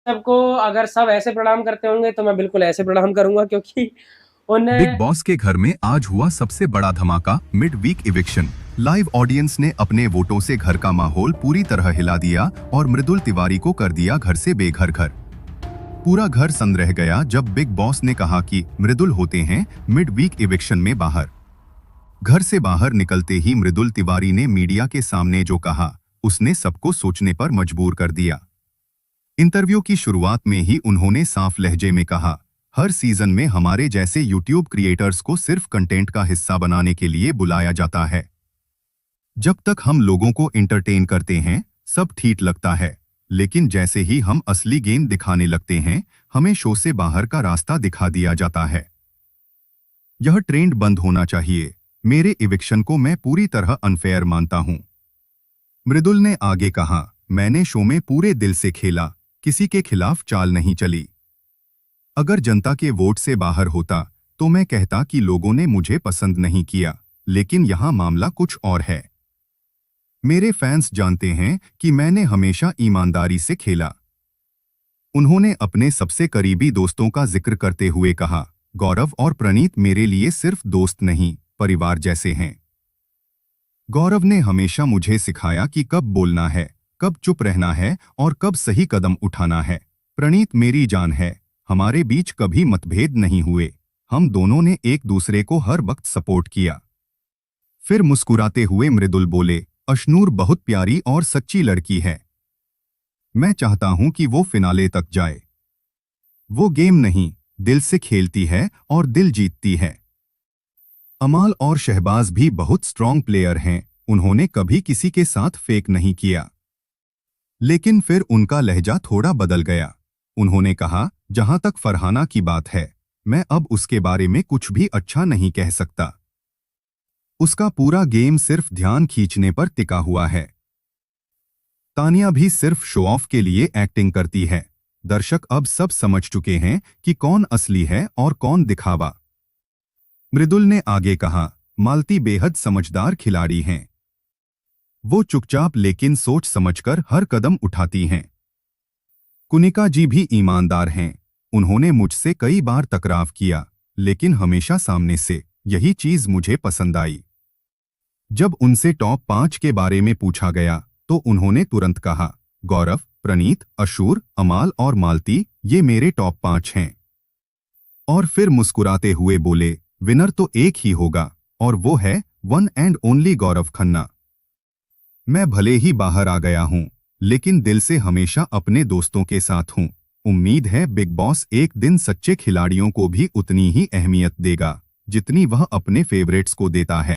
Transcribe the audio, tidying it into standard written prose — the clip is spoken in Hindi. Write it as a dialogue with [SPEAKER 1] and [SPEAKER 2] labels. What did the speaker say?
[SPEAKER 1] सबको अगर सब ऐसे प्रणाम करते होंगे तो मैं बिल्कुल ऐसे प्रणाम करूंगा, क्योंकि उन्हें
[SPEAKER 2] बिग बॉस के घर में आज हुआ सबसे बड़ा धमाका, mid week eviction. Live audience ने अपने वोटों से घर का माहौल पूरी तरह हिला दिया और मृदुल तिवारी को कर दिया घर से बेघर। पूरा घर सन्न रह गया जब बिग बॉस ने कहा कि मृदुल होते हैं मिड वीक इविक्शन में बाहर। घर से बाहर निकलते ही मृदुल तिवारी ने मीडिया के सामने जो कहा, उसने सबको सोचने पर मजबूर कर दिया। इंटरव्यू की शुरुआत में ही उन्होंने साफ लहजे में कहा, हर सीजन में हमारे जैसे यूट्यूब क्रिएटर्स को सिर्फ कंटेंट का हिस्सा बनाने के लिए बुलाया जाता है। जब तक हम लोगों को एंटरटेन करते हैं सब ठीक लगता है, लेकिन जैसे ही हम असली गेम दिखाने लगते हैं हमें शो से बाहर का रास्ता दिखा दिया जाता है। यह ट्रेंड बंद होना चाहिए। मेरे इविक्शन को मैं पूरी तरह अनफेयर मानता हूं। मृदुल ने आगे कहा, मैंने शो में पूरे दिल से खेला, किसी के खिलाफ चाल नहीं चली। अगर जनता के वोट से बाहर होता तो मैं कहता कि लोगों ने मुझे पसंद नहीं किया, लेकिन यहां मामला कुछ और है। मेरे फैंस जानते हैं कि मैंने हमेशा ईमानदारी से खेला। उन्होंने अपने सबसे करीबी दोस्तों का जिक्र करते हुए कहा, गौरव और प्रणीत मेरे लिए सिर्फ दोस्त नहीं, परिवार जैसे हैं। गौरव ने हमेशा मुझे सिखाया कि कब बोलना है, कब चुप रहना है और कब सही कदम उठाना है। प्रणीत मेरी जान है, हमारे बीच कभी मतभेद नहीं हुए, हम दोनों ने एक दूसरे को हर वक्त सपोर्ट किया। फिर मुस्कुराते हुए मृदुल बोले, अशनूर बहुत प्यारी और सच्ची लड़की है। मैं चाहता हूं कि वो फिनाले तक जाए। वो गेम नहीं, दिल से खेलती है और दिल जीतती है। अमाल और शहबाज भी बहुत स्ट्रॉन्ग प्लेयर हैं, उन्होंने कभी किसी के साथ फेक नहीं किया। लेकिन फिर उनका लहजा थोड़ा बदल गया। उन्होंने कहा, जहां तक फरहाना की बात है, मैं अब उसके बारे में कुछ भी अच्छा नहीं कह सकता। उसका पूरा गेम सिर्फ ध्यान खींचने पर टिका हुआ है। तानिया भी सिर्फ शो ऑफ के लिए एक्टिंग करती है। दर्शक अब सब समझ चुके हैं कि कौन असली है और कौन दिखावा। मृदुल ने आगे कहा, मालती बेहद समझदार खिलाड़ी हैं। वो चुपचाप लेकिन सोच समझकर हर कदम उठाती हैं। कुनिका जी भी ईमानदार हैं, उन्होंने मुझसे कई बार टकराव किया, लेकिन हमेशा सामने से, यही चीज मुझे पसंद आई। जब उनसे टॉप 5 के बारे में पूछा गया तो उन्होंने तुरंत कहा, गौरव, प्रणीत, अशूर, अमाल और मालती ये मेरे टॉप 5 हैं। और फिर मुस्कुराते हुए बोले, विनर तो एक ही होगा और वो है one and only Gaurav Khanna. मैं भले ही बाहर आ गया हूं, लेकिन दिल से हमेशा अपने दोस्तों के साथ हूं। उम्मीद है बिग बॉस एक दिन सच्चे खिलाड़ियों को भी उतनी ही अहमियत देगा जितनी वह अपने फेवरेट्स को देता है।